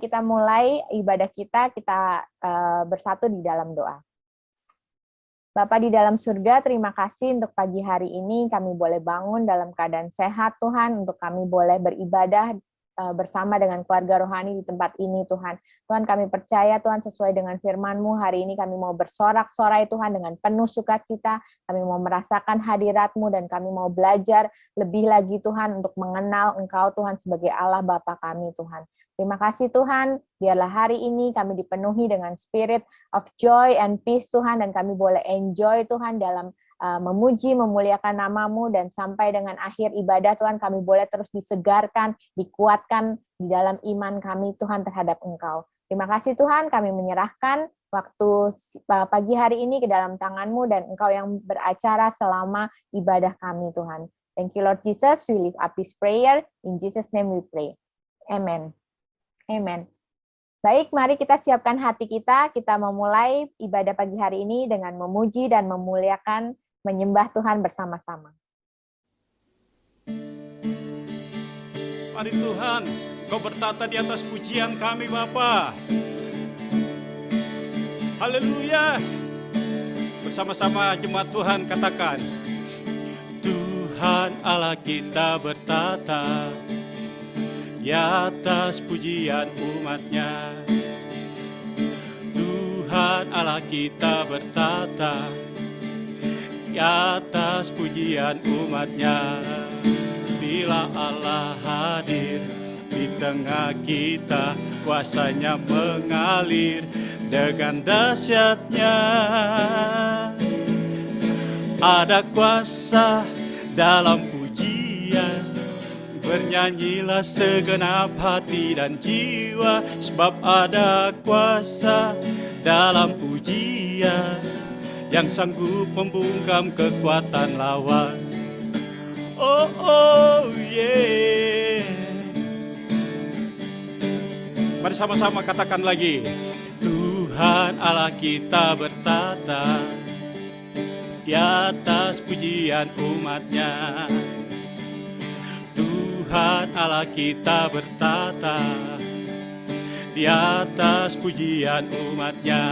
Mari kita mulai ibadah kita bersatu di dalam doa. Bapa di dalam surga, terima kasih untuk pagi hari ini kami boleh bangun dalam keadaan sehat Tuhan, untuk kami boleh beribadah bersama dengan keluarga rohani di tempat ini Tuhan. Tuhan, kami percaya Tuhan sesuai dengan firman-Mu, hari ini kami mau bersorak-sorai Tuhan dengan penuh sukacita, kami mau merasakan hadirat-Mu dan kami mau belajar lebih lagi Tuhan untuk mengenal Engkau Tuhan sebagai Allah Bapa kami Tuhan. Terima kasih Tuhan, biarlah hari ini kami dipenuhi dengan spirit of joy and peace Tuhan, dan kami boleh enjoy Tuhan dalam memuji, memuliakan nama-Mu, dan sampai dengan akhir ibadah Tuhan kami boleh terus disegarkan, dikuatkan di dalam iman kami Tuhan terhadap Engkau. Terima kasih Tuhan, kami menyerahkan waktu pagi hari ini ke dalam tangan-Mu dan Engkau yang beracara selama ibadah kami Tuhan. Thank you Lord Jesus, we lift up this prayer, in Jesus name we pray. Amen. Amen. Baik, mari kita siapkan hati kita memulai ibadah pagi hari ini dengan memuji dan memuliakan, menyembah Tuhan bersama-sama. Mari Tuhan, Kau bertata di atas pujian kami Bapa. Haleluya. Bersama-sama jemaat Tuhan katakan, Tuhan Allah kita bertata di atas pujian umat-Nya. Tuhan Allah kita bertata di atas pujian umat-Nya. Bila Allah hadir di tengah kita, kuasa-Nya mengalir dengan dahsyat-Nya. Ada kuasa dalam pujian, bernyanyilah segenap hati dan jiwa, sebab ada kuasa dalam pujian yang sanggup membungkam kekuatan lawan. Oh, oh, yeah. Mari sama-sama katakan lagi. Tuhan Allah kita bertata di atas pujian umat-Nya. Tuhan Allah kita bertata di atas pujian umat-Nya.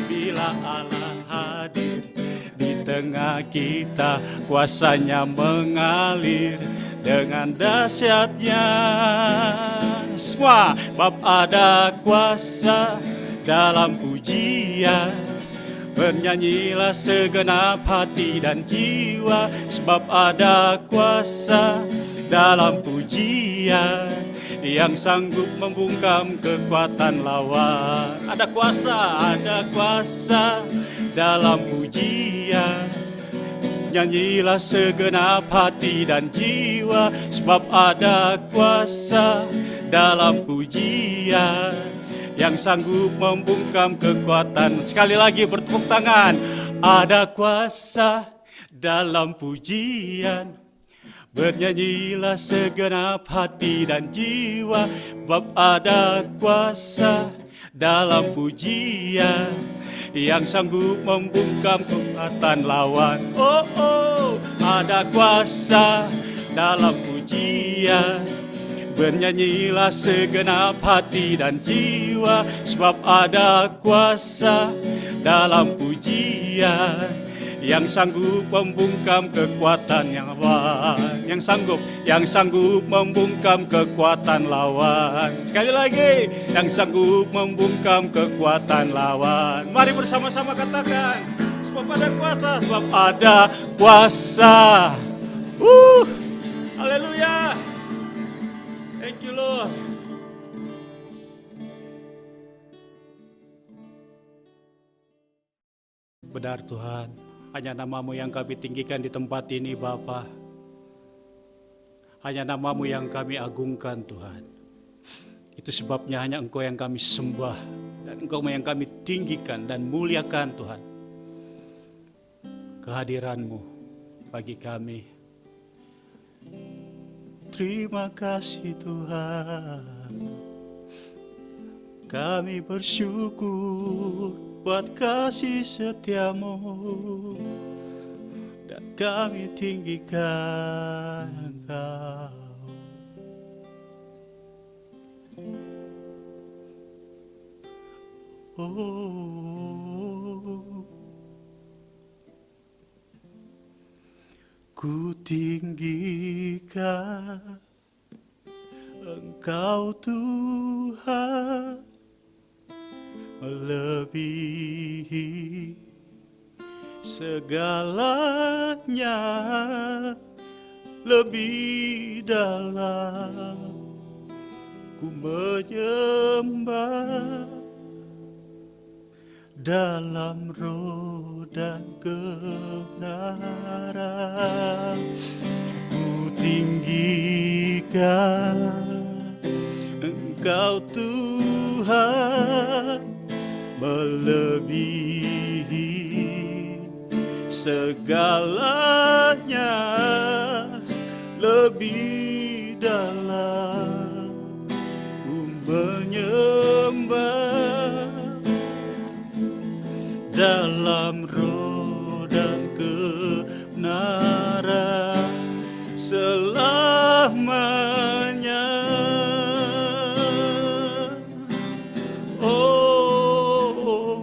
Bila Allah hadir di tengah kita, kuasa-Nya mengalir dengan dahsyat-Nya. Semua, bab ada kuasa dalam pujian, bernyanyilah segenap hati dan jiwa, sebab ada kuasa dalam pujian yang sanggup membungkam kekuatan lawan. Ada kuasa dalam pujian, nyanyilah segenap hati dan jiwa, sebab ada kuasa dalam pujian yang sanggup membungkam kekuatan. Sekali lagi bertepuk tangan. Ada kuasa dalam pujian, bernyanyilah segenap hati dan jiwa, bab ada kuasa dalam pujian yang sanggup membungkam kekuatan lawan. Oh, oh, ada kuasa dalam pujian, bernyanyilah segenap hati dan jiwa, sebab ada kuasa dalam pujian yang sanggup membungkam kekuatan yang sanggup membungkam kekuatan lawan. Sekali lagi, yang sanggup membungkam kekuatan lawan. Mari bersama-sama katakan, sebab ada kuasa. Haleluya. Thank you Lord. Benar Tuhan, hanya nama-Mu yang kami tinggikan di tempat ini Bapa. Hanya nama-Mu yang kami agungkan Tuhan. Itu sebabnya hanya Engkau yang kami sembah, dan Engkau yang kami tinggikan dan muliakan Tuhan. Kehadiran-Mu bagi kami. Terima kasih Tuhan. Kami bersyukur buat kasih setia-Mu, dan kami tinggikan Engkau. Oh, ku tinggikan Engkau Tuhan, melebihi segalanya, lebih dalam ku menyembah dalam roh dan kebenaran. Ku tinggikan Engkau Tuhan, melebihi segalanya, lebih dalam ku menyembah dalam roh dan kebenaran selamanya. Oh,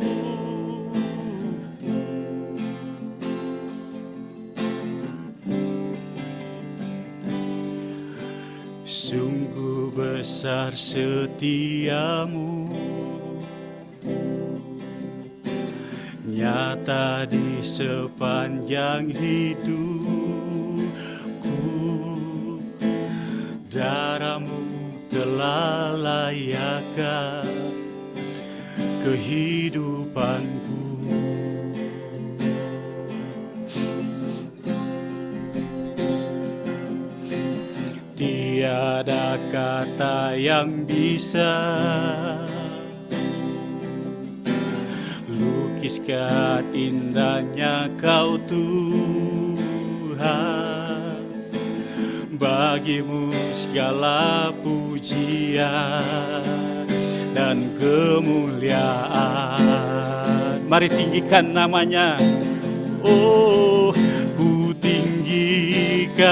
sungguh besar setiamu, nyata di sepanjang hidupku. Darahmu telah layakkan kehidupanku. Tiada kata yang bisa lukiskan indahnya Kau Tuhan. Bagimu segala pujian dan kemuliaan. Mari tinggikan namanya. Oh, ku tinggikan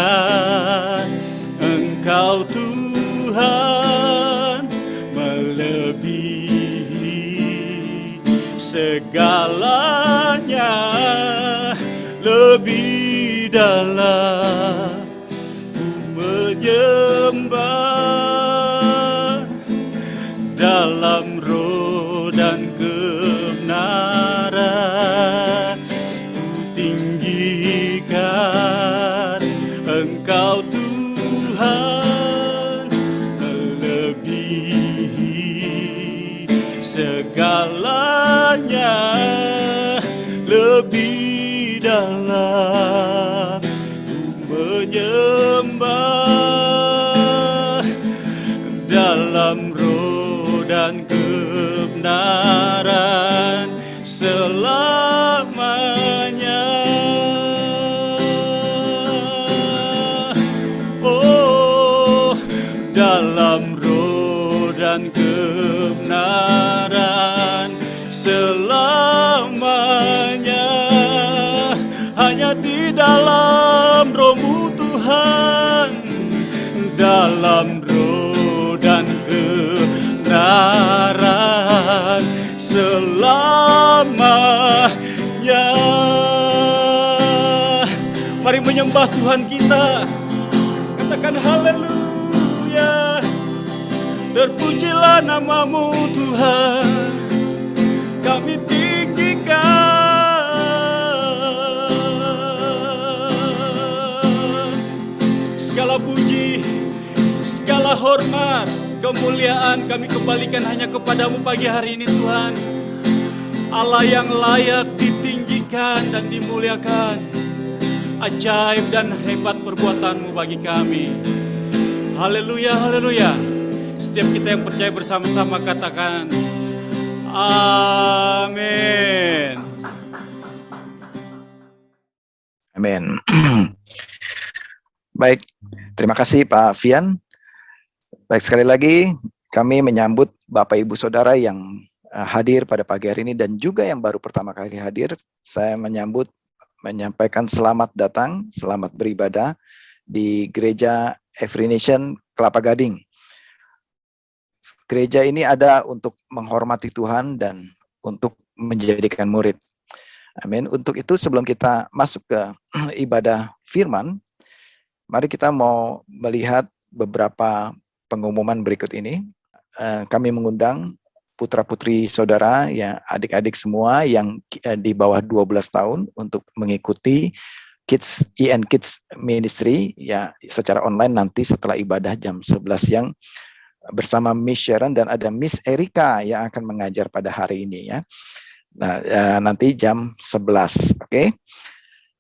Engkau Tuhan, melebihi segalanya, lebih dalam ku menyembah dalam roh dan kebenaran. Ku tinggikan Engkau Tuhan, melebihi segalanya, lebih dalam ku menyembah dalam roh dan kebenaran selamanya. Oh, dalam roh dan kebenaran selamanya. Hanya di dalam roh-Mu Tuhan, dalam roh dan kebenaran selamanya. Mari menyembah Tuhan kita, katakan haleluya. Terpujilah nama-Mu Tuhan, kami tinggikan. Segala puji, segala hormat, kemuliaan kami kembalikan hanya kepada-Mu pagi hari ini Tuhan. Allah yang layak ditinggikan dan dimuliakan. Ajaib dan hebat perbuatan-Mu bagi kami. Haleluya, haleluya. Setiap kita yang percaya bersama-sama katakan amin. Amin. Baik, terima kasih Pak Fian. Baik, sekali lagi kami menyambut Bapak Ibu Saudara yang hadir pada pagi hari ini dan juga yang baru pertama kali hadir. Saya menyampaikan selamat datang, selamat beribadah di Gereja Every Nation Kelapa Gading. Gereja ini ada untuk menghormati Tuhan dan untuk menjadikan murid. Amin. Untuk itu sebelum kita masuk ke ibadah firman, mari kita mau melihat beberapa pengumuman berikut ini. Kami mengundang putra-putri saudara, ya adik-adik semua yang di bawah 12 tahun untuk mengikuti Kids Ministry ya secara online nanti setelah ibadah jam 11 siang bersama Miss Sharon dan ada Miss Erika yang akan mengajar pada hari ini ya. Nah, nanti jam 11, oke.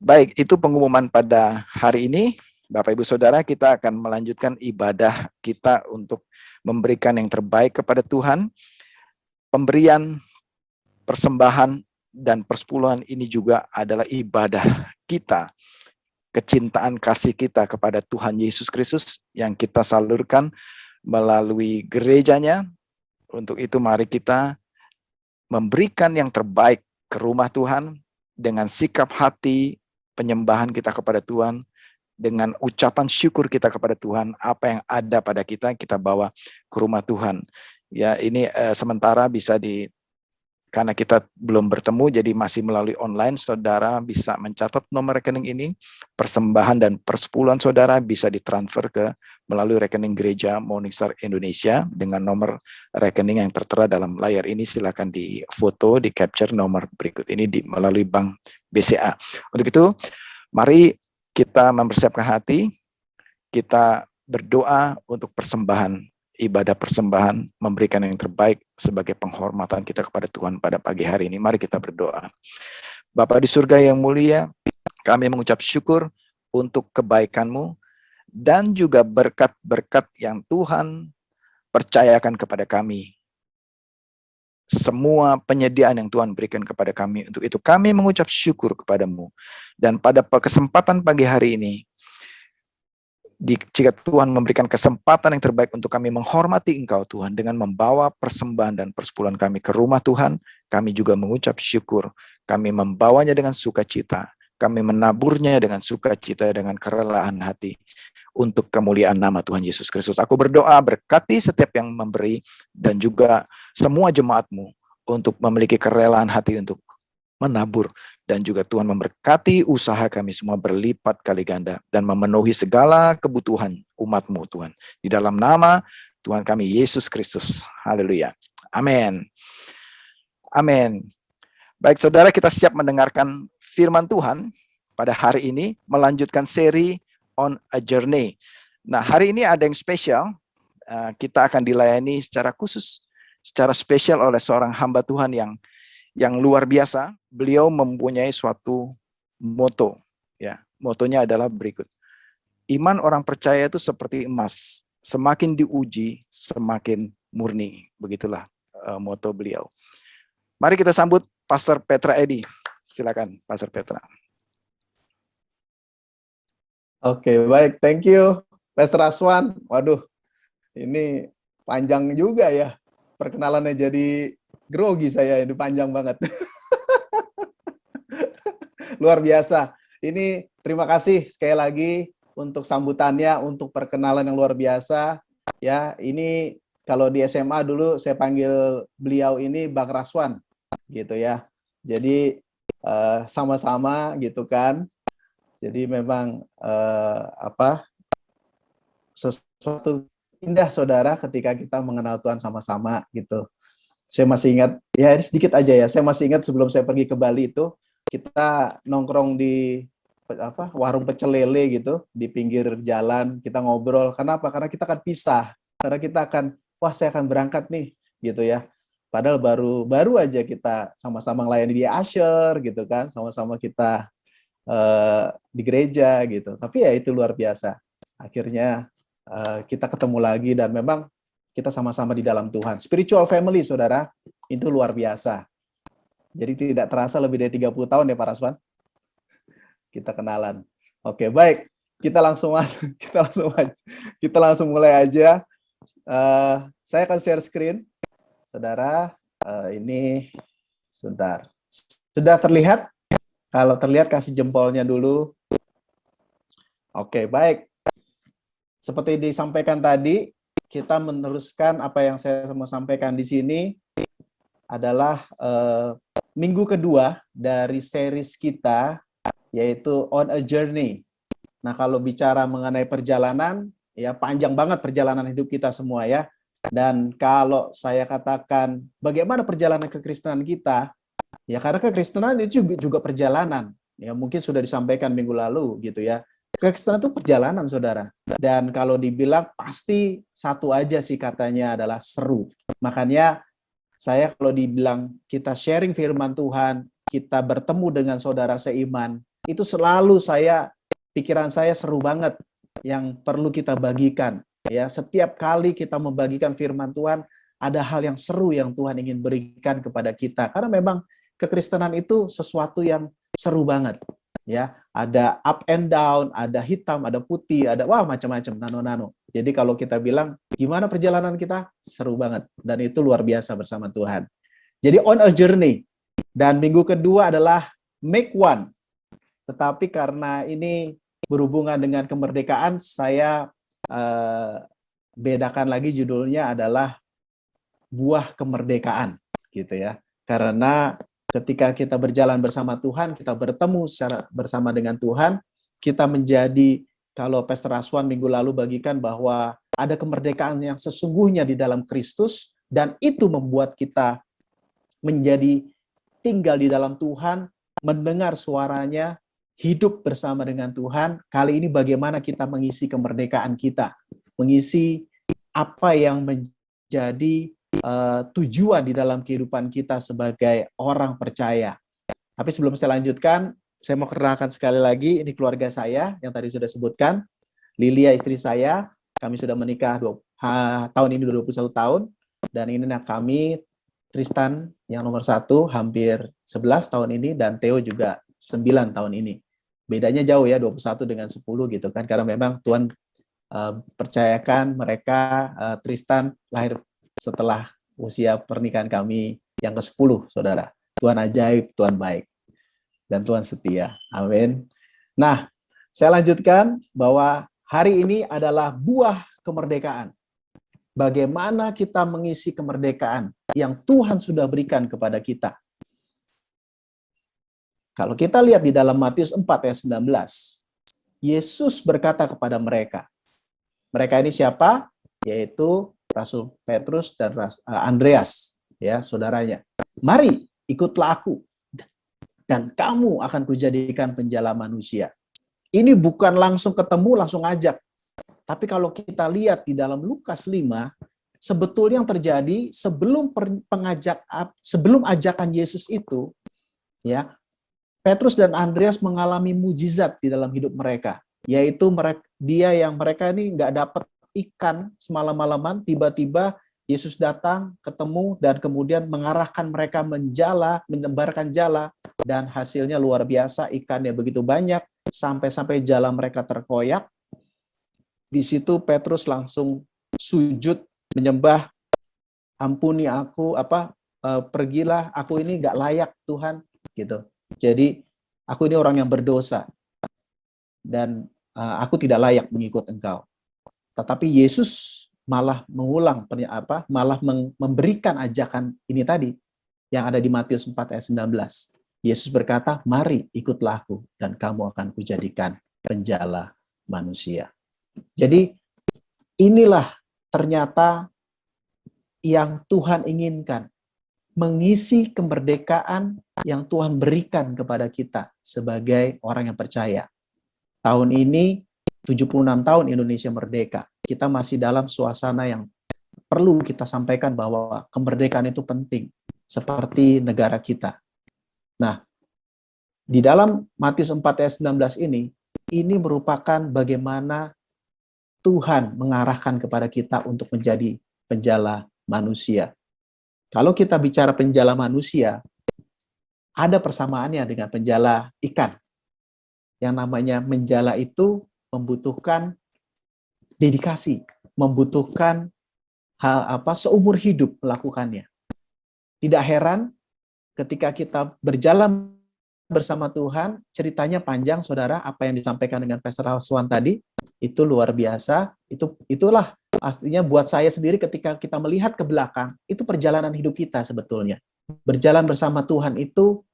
Baik, itu pengumuman pada hari ini. Bapak Ibu Saudara, kita akan melanjutkan ibadah kita untuk memberikan yang terbaik kepada Tuhan. Pemberian, persembahan, dan persepuluhan ini juga adalah ibadah kita. Kecintaan kasih kita kepada Tuhan Yesus Kristus yang kita salurkan melalui gerejanya. Untuk itu mari kita memberikan yang terbaik ke rumah Tuhan dengan sikap hati penyembahan kita kepada Tuhan, dengan ucapan syukur kita kepada Tuhan, apa yang ada pada kita, kita bawa ke rumah Tuhan. Ya, ini sementara bisa karena kita belum bertemu, jadi masih melalui online, saudara bisa mencatat nomor rekening ini, persembahan dan persepuluhan saudara bisa ditransfer melalui rekening gereja Morning Star Indonesia dengan nomor rekening yang tertera dalam layar ini. Silakan di foto, di capture nomor berikut ini melalui Bank BCA. Untuk itu, mari kita mempersiapkan hati, kita berdoa untuk persembahan, ibadah persembahan, memberikan yang terbaik sebagai penghormatan kita kepada Tuhan pada pagi hari ini. Mari kita berdoa. Bapa di surga yang mulia, kami mengucap syukur untuk kebaikan-Mu dan juga berkat-berkat yang Tuhan percayakan kepada kami. Semua penyediaan yang Tuhan berikan kepada kami, untuk itu kami mengucap syukur kepada-Mu. Dan pada kesempatan pagi hari ini, jika Tuhan memberikan kesempatan yang terbaik untuk kami menghormati Engkau Tuhan dengan membawa persembahan dan persepuluhan kami ke rumah Tuhan, kami juga mengucap syukur. Kami membawanya dengan sukacita, kami menaburnya dengan sukacita, dengan kerelaan hati untuk kemuliaan nama Tuhan Yesus Kristus. Aku berdoa berkati setiap yang memberi dan juga semua jemaat-Mu untuk memiliki kerelaan hati untuk menabur, dan juga Tuhan memberkati usaha kami semua berlipat kali ganda dan memenuhi segala kebutuhan umat-Mu Tuhan. Di dalam nama Tuhan kami Yesus Kristus. Haleluya. Amin. Amin. Baik saudara, kita siap mendengarkan firman Tuhan pada hari ini, melanjutkan seri On a Journey. Nah, hari ini ada yang spesial. Kita akan dilayani secara khusus, secara spesial oleh seorang hamba Tuhan yang luar biasa. Beliau mempunyai suatu moto, ya. Motonya adalah berikut: iman orang percaya itu seperti emas, semakin diuji semakin murni. Begitulah moto beliau. Mari kita sambut Pastor Petra Edi. Silakan Pastor Petra. Oke, baik, thank you Pastor Aswan. Waduh, ini panjang juga ya perkenalannya, jadi grogi saya, ini panjang banget. Luar biasa. Ini terima kasih sekali lagi untuk sambutannya, untuk perkenalan yang luar biasa. Ya, ini kalau di SMA dulu saya panggil beliau ini Bang Raswan, gitu ya. Jadi sama-sama gitu kan. Jadi memang sesuatu indah saudara ketika kita mengenal Tuhan sama-sama gitu. Saya masih ingat, ya sedikit aja ya, saya masih ingat sebelum saya pergi ke Bali itu, kita nongkrong di warung pecel lele gitu, di pinggir jalan, kita ngobrol. Kenapa? Karena kita akan pisah. Karena kita akan, wah saya akan berangkat nih, gitu ya. Padahal baru aja kita sama-sama melayani di Asher gitu kan, sama-sama kita di gereja gitu. Tapi ya itu luar biasa. Akhirnya kita ketemu lagi dan memang kita sama-sama di dalam Tuhan. Spiritual family, saudara, itu luar biasa. Jadi tidak terasa lebih dari 30 tahun ya Pak Raswan. Kita kenalan. Oke, baik. Kita langsung mulai aja. Saya akan share screen. Saudara, ini sebentar. Sudah terlihat? Kalau terlihat kasih jempolnya dulu. Oke, baik. Seperti disampaikan tadi, kita meneruskan apa yang saya mau sampaikan di sini. adalah minggu kedua dari series kita, yaitu On a Journey. Nah, kalau bicara mengenai perjalanan, ya panjang banget perjalanan hidup kita semua ya. Dan kalau saya katakan bagaimana perjalanan kekristenan kita, ya karena kekristenan itu juga perjalanan. Ya mungkin sudah disampaikan minggu lalu gitu ya. Kekristenan itu perjalanan, saudara. Dan kalau dibilang pasti satu aja sih katanya adalah seru. Makanya saya kalau dibilang kita sharing firman Tuhan, kita bertemu dengan saudara seiman, itu selalu pikiran saya seru banget yang perlu kita bagikan. Ya, setiap kali kita membagikan firman Tuhan, ada hal yang seru yang Tuhan ingin berikan kepada kita. Karena memang kekristenan itu sesuatu yang seru banget. Ya, ada up and down, ada hitam, ada putih, ada macam-macam, nano-nano. Jadi kalau kita bilang gimana perjalanan kita, seru banget, dan itu luar biasa bersama Tuhan. Jadi on a journey, dan minggu kedua adalah make one. Tetapi karena ini berhubungan dengan kemerdekaan, saya bedakan lagi judulnya adalah buah kemerdekaan, gitu ya. Karena ketika kita berjalan bersama Tuhan, kita bertemu secara bersama dengan Tuhan, kita menjadi, kalau Pastor Aswan minggu lalu bagikan bahwa ada kemerdekaan yang sesungguhnya di dalam Kristus, dan itu membuat kita menjadi tinggal di dalam Tuhan, mendengar suaranya, hidup bersama dengan Tuhan. Kali ini bagaimana kita mengisi kemerdekaan kita, mengisi apa yang menjadi tujuan di dalam kehidupan kita sebagai orang percaya. Tapi sebelum saya lanjutkan, saya mau kenalkan sekali lagi, ini keluarga saya yang tadi sudah sebutkan. Lilia istri saya, kami sudah menikah tahun ini 21 tahun, dan ini anak kami, Tristan yang nomor 1, hampir 11 tahun ini, dan Theo juga 9 tahun ini. Bedanya jauh ya, 21 dengan 10 gitu kan, karena memang Tuhan percayakan mereka, Tristan lahir setelah usia pernikahan kami yang ke-10, saudara. Tuhan ajaib, Tuhan baik, dan Tuhan setia. Amin. Nah, saya lanjutkan bahwa hari ini adalah buah kemerdekaan. Bagaimana kita mengisi kemerdekaan yang Tuhan sudah berikan kepada kita. Kalau kita lihat di dalam Matius 4 ayat 19, Yesus berkata kepada mereka. Mereka ini siapa? Yaitu Rasul Petrus dan Andreas, ya, saudaranya. Mari, ikutlah aku, dan kamu akan kujadikan penjala manusia. Ini bukan langsung ketemu, langsung ajak. Tapi kalau kita lihat di dalam Lukas 5, sebetulnya yang terjadi sebelum ajakan Yesus itu, ya, Petrus dan Andreas mengalami mujizat di dalam hidup mereka, yaitu mereka ini nggak dapat ikan semalam-malaman, tiba-tiba Yesus datang, ketemu, dan kemudian mengarahkan mereka menebarkan jala, dan hasilnya luar biasa, ikannya begitu banyak, sampai jala mereka terkoyak. Di situ Petrus langsung sujud menyembah, ampuni aku, pergilah, aku ini nggak layak Tuhan, gitu. Jadi aku ini orang yang berdosa, dan aku tidak layak mengikut Engkau. Tetapi Yesus malah malah memberikan ajakan ini tadi yang ada di Matius 4 ayat 19. Yesus berkata, mari ikutlah aku dan kamu akan kujadikan penjala manusia. Jadi inilah ternyata yang Tuhan inginkan, mengisi kemerdekaan yang Tuhan berikan kepada kita sebagai orang yang percaya. Tahun ini 76 tahun Indonesia merdeka. Kita masih dalam suasana yang perlu kita sampaikan bahwa kemerdekaan itu penting, seperti negara kita. Nah, di dalam Matius 4 ayat 19 ini merupakan bagaimana Tuhan mengarahkan kepada kita untuk menjadi penjala manusia. Kalau kita bicara penjala manusia, ada persamaannya dengan penjala ikan. Yang namanya menjala itu membutuhkan dedikasi, membutuhkan seumur hidup melakukannya. Tidak heran ketika kita berjalan bersama Tuhan, ceritanya panjang, saudara, apa yang disampaikan dengan Pastor Aswan tadi, itu luar biasa. Itulah pastinya buat saya sendiri ketika kita melihat ke belakang, itu perjalanan hidup kita sebetulnya. Berjalan bersama Tuhan itu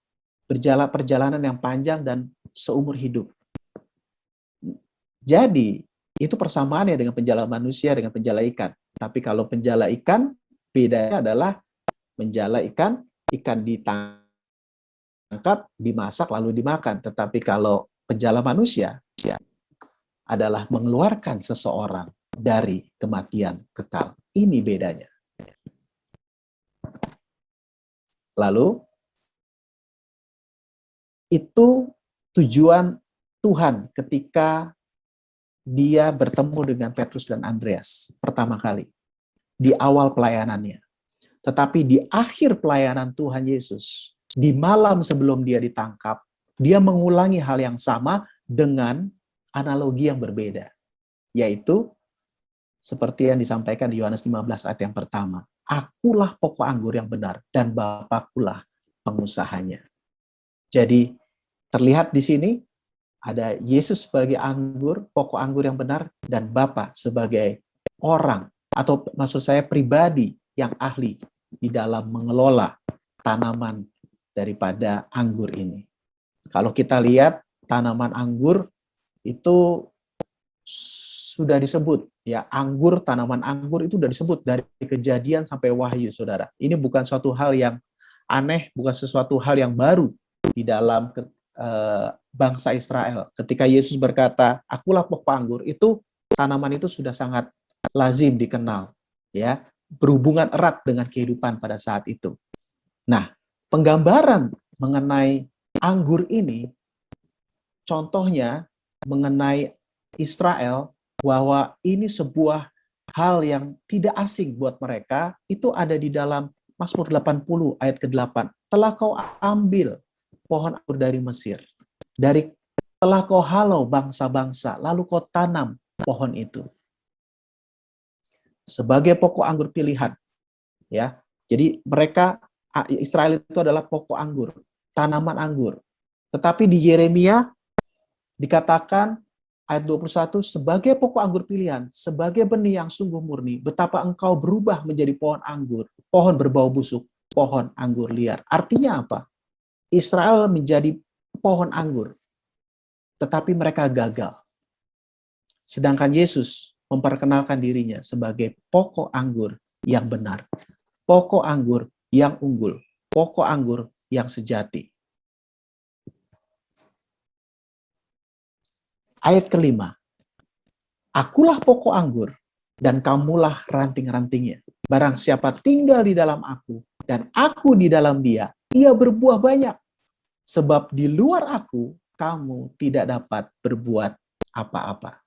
perjalanan yang panjang dan seumur hidup. Jadi, itu persamaannya dengan penjala manusia, dengan penjala ikan. Tapi kalau penjala ikan, bedanya adalah penjala ikan ditangkap, dimasak, lalu dimakan. Tetapi kalau penjala manusia, adalah mengeluarkan seseorang dari kematian kekal. Ini bedanya. Lalu, itu tujuan Tuhan ketika dia bertemu dengan Petrus dan Andreas pertama kali di awal pelayanannya. Tetapi di akhir pelayanan Tuhan Yesus, di malam sebelum dia ditangkap, dia mengulangi hal yang sama dengan analogi yang berbeda, yaitu seperti yang disampaikan di Yohanes 15 ayat yang pertama. Akulah pokok anggur yang benar dan Bapakulah pengusahanya. Jadi terlihat di sini ada Yesus sebagai anggur, pokok anggur yang benar, dan Bapa sebagai orang, atau maksud saya pribadi yang ahli di dalam mengelola tanaman daripada anggur ini. Kalau kita lihat tanaman anggur itu sudah disebut, ya, anggur, tanaman anggur itu sudah disebut dari Kejadian sampai Wahyu, saudara. Ini bukan suatu hal yang aneh, bukan sesuatu hal yang baru di dalam bangsa Israel. Ketika Yesus berkata, akulah pokok anggur, itu tanaman itu sudah sangat lazim dikenal, ya, berhubungan erat dengan kehidupan pada saat itu. Nah, penggambaran mengenai anggur ini, contohnya mengenai Israel, bahwa ini sebuah hal yang tidak asing buat mereka, itu ada di dalam Mazmur 80 ayat ke-8. Telah kau ambil pohon anggur dari Mesir, telah kau halau bangsa-bangsa, lalu kau tanam pohon itu sebagai pokok anggur pilihan, ya. Jadi mereka, Israel itu adalah pokok anggur, tanaman anggur. Tetapi di Yeremia dikatakan ayat 21, sebagai pokok anggur pilihan, sebagai benih yang sungguh murni, betapa engkau berubah menjadi pohon anggur, pohon berbau busuk, pohon anggur liar. Artinya apa? Israel menjadi pohon anggur, tetapi mereka gagal. Sedangkan Yesus memperkenalkan dirinya sebagai pokok anggur yang benar, pokok anggur yang unggul, pokok anggur yang sejati. Ayat ke-5, akulah pokok anggur, dan kamulah ranting-rantingnya. Barang siapa tinggal di dalam aku, dan aku di dalam dia, ia berbuah banyak. Sebab di luar aku, kamu tidak dapat berbuat apa-apa.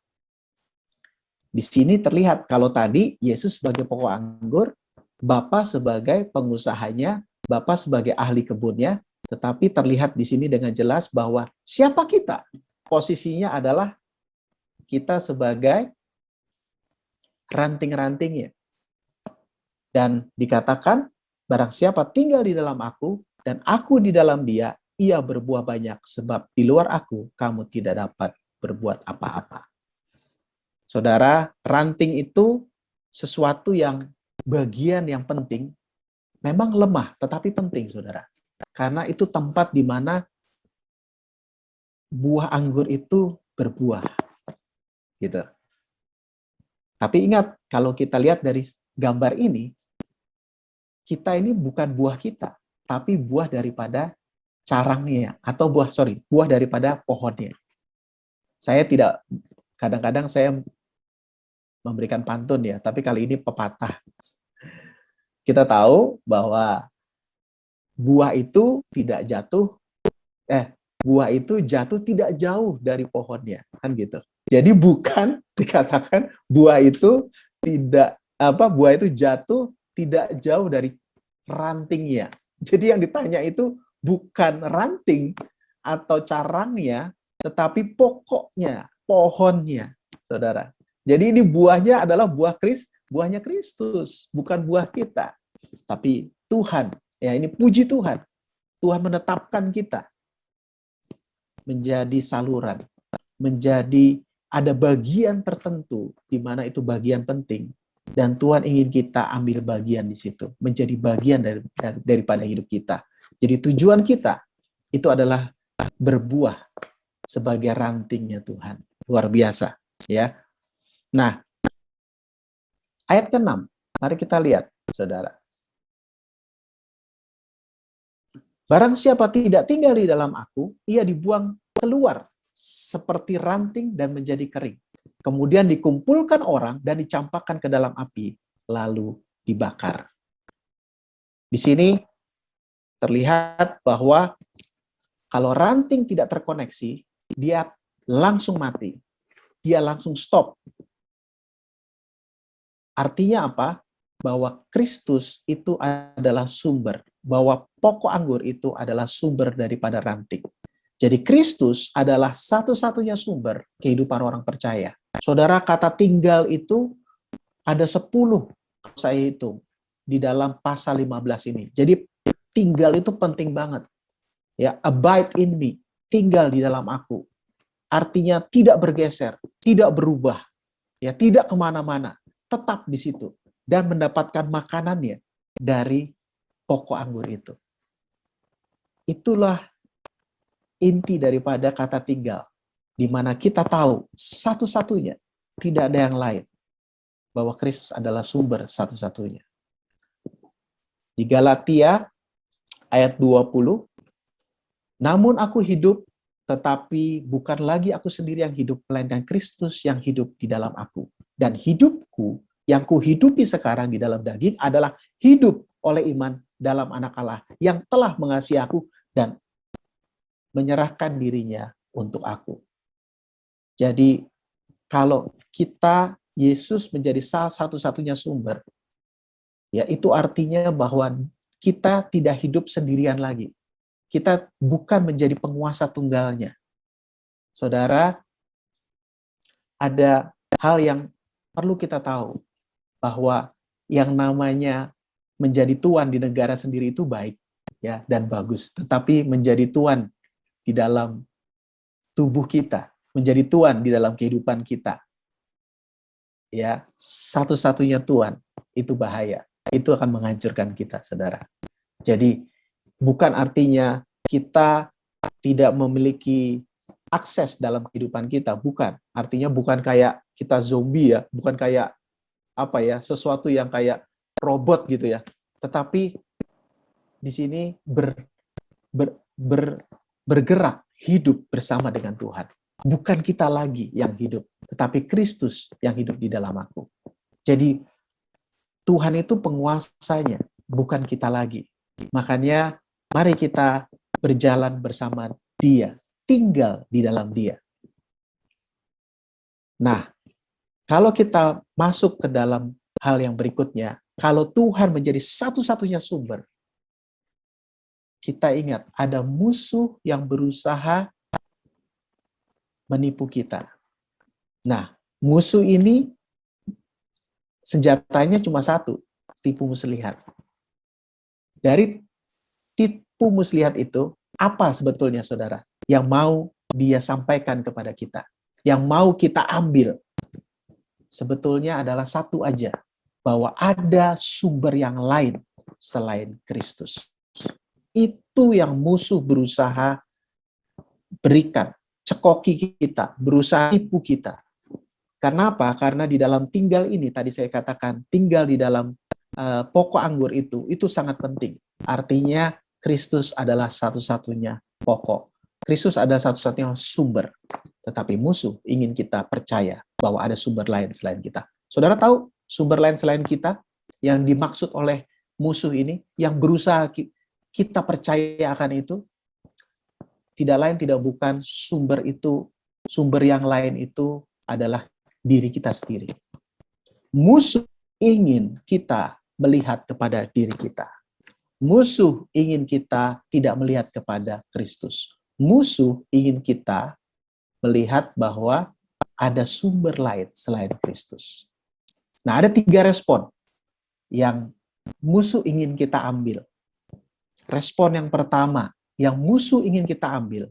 Di sini terlihat, kalau tadi Yesus sebagai pokok anggur, Bapa sebagai pengusahanya, Bapa sebagai ahli kebunnya, tetapi terlihat di sini dengan jelas bahwa siapa kita? Posisinya adalah kita sebagai ranting-rantingnya. Dan dikatakan, barang siapa tinggal di dalam aku, dan aku di dalam dia, ia berbuah banyak, sebab di luar aku, kamu tidak dapat berbuat apa-apa. Saudara, ranting itu sesuatu yang bagian yang penting, memang lemah, tetapi penting, saudara. Karena itu tempat di mana buah anggur itu berbuah. Gitu. Tapi ingat, kalau kita lihat dari gambar ini, kita ini bukan buah kita, tapi buah daripada carangnya, atau buah daripada pohonnya. Saya tidak, kadang-kadang saya memberikan pantun ya, tapi kali ini pepatah. Kita tahu bahwa buah itu jatuh tidak jauh dari pohonnya, kan gitu. Jadi bukan dikatakan buah itu jatuh tidak jauh dari rantingnya. Jadi yang ditanya itu bukan ranting atau carangnya, tetapi pokoknya, pohonnya, saudara. Jadi ini buahnya adalah buahnya Kristus, bukan buah kita. Tapi Tuhan, ya ini puji Tuhan. Tuhan menetapkan kita menjadi saluran, menjadi ada bagian tertentu di mana itu bagian penting Dan Tuhan ingin kita ambil bagian di situ, menjadi bagian daripada hidup kita. Jadi tujuan kita itu adalah berbuah sebagai rantingnya Tuhan. Luar biasa, ya. Nah, ayat ke-6, mari kita lihat, saudara. Barang siapa tidak tinggal di dalam aku, ia dibuang keluar seperti ranting dan menjadi kering. Kemudian dikumpulkan orang dan dicampakkan ke dalam api, lalu dibakar. Di sini terlihat bahwa kalau ranting tidak terkoneksi, dia langsung mati. Dia langsung stop. Artinya apa? Bahwa Kristus itu adalah sumber. Bahwa pokok anggur itu adalah sumber daripada ranting. Jadi Kristus adalah satu-satunya sumber kehidupan orang percaya. Saudara, kata tinggal itu ada 10, saya hitung, di dalam pasal 15 ini. Jadi tinggal itu penting banget. Ya, abide in me, tinggal di dalam aku. Artinya tidak bergeser, tidak berubah, ya, tidak kemana-mana, tetap di situ. Dan mendapatkan makanannya dari pokok anggur itu. Itulah inti daripada kata tinggal, di mana kita tahu satu-satunya, tidak ada yang lain, bahwa Kristus adalah sumber satu-satunya. Di Galatia ayat 20, namun aku hidup, tetapi bukan lagi aku sendiri yang hidup, melainkan Kristus yang hidup di dalam aku. Dan hidupku yang kuhidupi sekarang di dalam daging adalah hidup oleh iman dalam Anak Allah yang telah mengasihi aku dan menyerahkan dirinya untuk aku. Jadi kalau kita, Yesus menjadi salah satu-satunya sumber, ya itu artinya bahwa kita tidak hidup sendirian lagi. Kita bukan menjadi penguasa tunggalnya. Saudara, ada hal yang perlu kita tahu, bahwa yang namanya menjadi tuan di negara sendiri itu baik, ya, dan bagus. Tetapi menjadi tuan di dalam tubuh kita, menjadi tuan di dalam kehidupan kita, ya, satu-satunya tuan itu bahaya. Itu akan menghancurkan kita, saudara. Jadi bukan artinya kita tidak memiliki akses dalam kehidupan kita, bukan. Artinya bukan kayak kita zombie, ya, bukan kayak apa ya, sesuatu yang kayak robot gitu ya. Tetapi di sini bergerak, hidup bersama dengan Tuhan. Bukan kita lagi yang hidup, tetapi Kristus yang hidup di dalam aku. Jadi Tuhan itu penguasanya, bukan kita lagi. Makanya mari kita berjalan bersama Dia, tinggal di dalam Dia. Nah, kalau kita masuk ke dalam hal yang berikutnya, kalau Tuhan menjadi satu-satunya sumber, kita ingat ada musuh yang berusaha menipu kita. Nah, musuh ini senjatanya cuma satu, tipu muslihat. Dari tipu muslihat itu, apa sebetulnya, saudara, yang mau dia sampaikan kepada kita, yang mau kita ambil? Sebetulnya adalah satu aja, bahwa ada sumber yang lain selain Kristus. Itu yang musuh berusaha berikan, cekoki kita, berusaha tipu kita. Karena apa? Karena di dalam tinggal ini, tadi saya katakan, tinggal di dalam pokok anggur itu sangat penting. Artinya, Kristus adalah satu-satunya pokok. Kristus adalah satu-satunya sumber. Tetapi musuh ingin kita percaya bahwa ada sumber lain selain kita. Saudara tahu sumber lain selain kita yang dimaksud oleh musuh ini, yang berusaha kita percaya akan itu? Tidak lain, tidak bukan, sumber yang lain itu adalah diri kita sendiri. Musuh ingin kita melihat kepada diri kita. Musuh ingin kita tidak melihat kepada Kristus. Musuh ingin kita melihat bahwa ada sumber lain selain Kristus. Nah, ada 3 respon yang musuh ingin kita ambil. Respon yang pertama yang musuh ingin kita ambil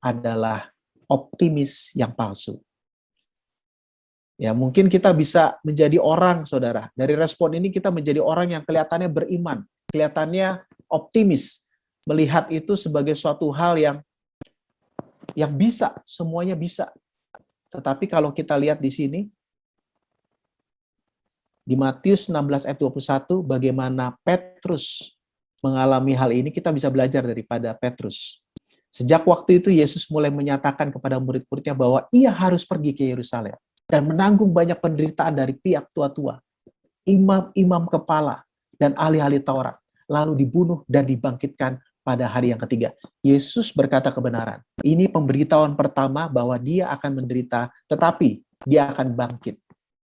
adalah optimis yang palsu. Ya, mungkin kita bisa menjadi orang, saudara. Dari respon ini kita menjadi orang yang kelihatannya beriman, kelihatannya optimis, melihat itu sebagai suatu hal yang bisa, semuanya bisa. Tetapi kalau kita lihat di sini, di Matius 16 ayat 21, bagaimana Petrus mengalami hal ini, kita bisa belajar daripada Petrus. Sejak waktu itu Yesus mulai menyatakan kepada murid-muridnya bahwa ia harus pergi ke Yerusalem dan menanggung banyak penderitaan dari pihak tua-tua, imam-imam kepala, dan ahli-ahli Taurat, lalu dibunuh dan dibangkitkan pada hari yang ketiga. Yesus berkata kebenaran. Ini pemberitahuan pertama bahwa dia akan menderita, tetapi dia akan bangkit.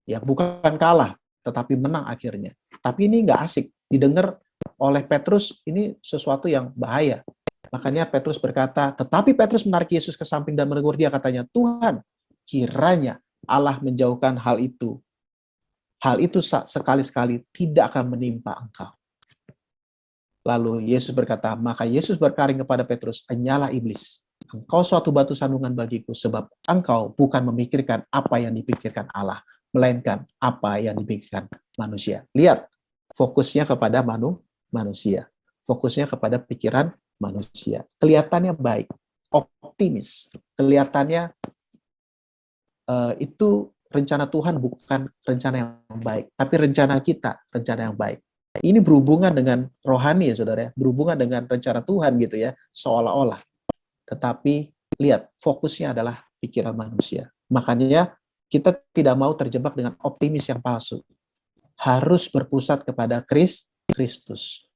Ya, bukan kalah, tetapi menang akhirnya. Tapi ini nggak asik. Didengar oleh Petrus, ini sesuatu yang bahaya. Makanya Petrus berkata, tetapi Petrus menarik Yesus ke samping dan menegur dia, katanya, Tuhan, kiranya Allah menjauhkan hal itu. Hal itu sekali-sekali tidak akan menimpa engkau. Lalu Yesus berkata, maka Yesus berpaling kepada Petrus, enyalah iblis. Engkau suatu batu sandungan bagiku, sebab engkau bukan memikirkan apa yang dipikirkan Allah, melainkan apa yang dipikirkan manusia. Lihat, fokusnya kepada manusia. Fokusnya kepada pikiran manusia. Kelihatannya baik, optimis. Kelihatannya itu rencana Tuhan bukan rencana yang baik, tapi rencana kita, rencana yang baik. Ini berhubungan dengan rohani ya saudara, berhubungan dengan rencana Tuhan gitu ya, seolah-olah. Tetapi lihat, fokusnya adalah pikiran manusia. Makanya kita tidak mau terjebak dengan optimis yang palsu. Harus berpusat kepada Kristus.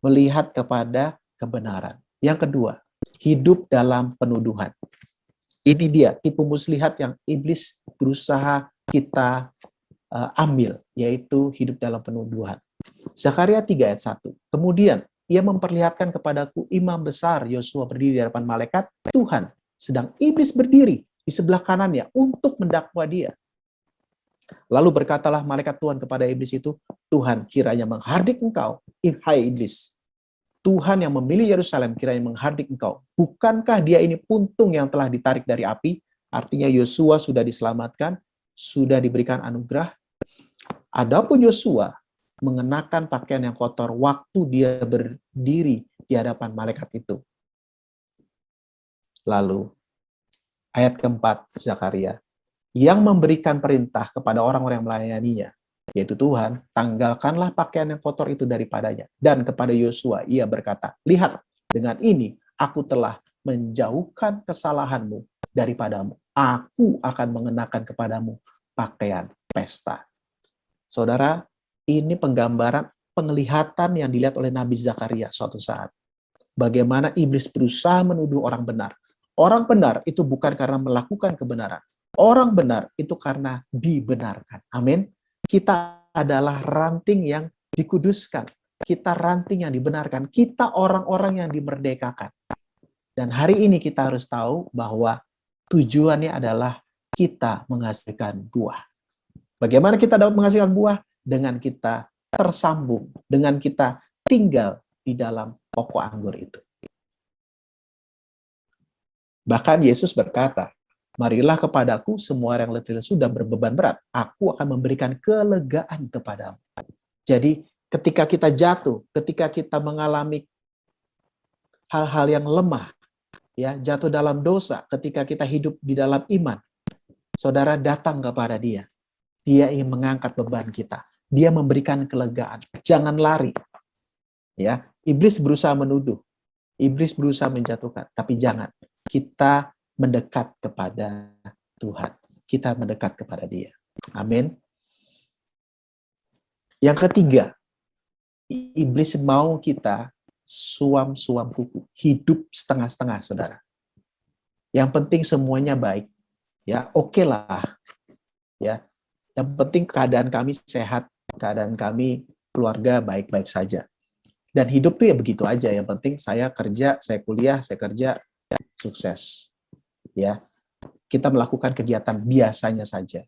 Melihat kepada kebenaran. Yang kedua, hidup dalam penuduhan. Ini dia tipu muslihat yang iblis berusaha kita ambil, yaitu hidup dalam penuduhan. Zakaria 3 ayat 1. Kemudian ia memperlihatkan kepadaku imam besar Yosua berdiri di hadapan malaikat Tuhan, sedang iblis berdiri di sebelah kanannya untuk mendakwa dia. Lalu berkatalah malaikat Tuhan kepada iblis itu, Tuhan kiranya menghardik engkau, hai iblis. Tuhan yang memilih Yerusalem kiranya menghardik engkau. Bukankah dia ini puntung yang telah ditarik dari api? Artinya Yosua sudah diselamatkan, sudah diberikan anugerah. Adapun Yosua mengenakan pakaian yang kotor waktu dia berdiri di hadapan malaikat itu. Lalu ayat keempat Zakaria, yang memberikan perintah kepada orang-orang yang melayaninya, yaitu Tuhan, tanggalkanlah pakaian yang kotor itu daripadanya. Dan kepada Yosua ia berkata, lihat, dengan ini aku telah menjauhkan kesalahanmu daripadamu. Aku akan mengenakan kepadamu pakaian pesta. Saudara, ini penggambaran penglihatan yang dilihat oleh Nabi Zakaria suatu saat. Bagaimana iblis berusaha menuduh orang benar. Orang benar itu bukan karena melakukan kebenaran. Orang benar itu karena dibenarkan. Amin. Kita adalah ranting yang dikuduskan. Kita ranting yang dibenarkan. Kita orang-orang yang dimerdekakan. Dan hari ini kita harus tahu bahwa tujuannya adalah kita menghasilkan buah. Bagaimana kita dapat menghasilkan buah? Dengan kita tersambung, dengan kita tinggal di dalam pokok anggur itu. Bahkan Yesus berkata, marilah kepadaku semua yang letih lesu dan berbeban berat. Aku akan memberikan kelegaan kepadamu. Jadi ketika kita jatuh, ketika kita mengalami hal-hal yang lemah, ya jatuh dalam dosa, ketika kita hidup di dalam iman, saudara datang kepada Dia. Dia ingin mengangkat beban kita. Dia memberikan kelegaan. Jangan lari. Ya, iblis berusaha menuduh. Iblis berusaha menjatuhkan, tapi jangan. Kita mendekat kepada Tuhan. Kita mendekat kepada Dia. Amin. Yang ketiga, iblis mau kita suam-suam kuku. Hidup setengah-setengah, saudara. Yang penting semuanya baik. Ya, oke lah. Ya, yang penting keadaan kami sehat, keadaan kami keluarga baik-baik saja. Dan hidup tuh ya begitu aja. Yang penting saya kerja, saya kuliah, saya kerja, sukses. Ya, kita melakukan kegiatan biasanya saja.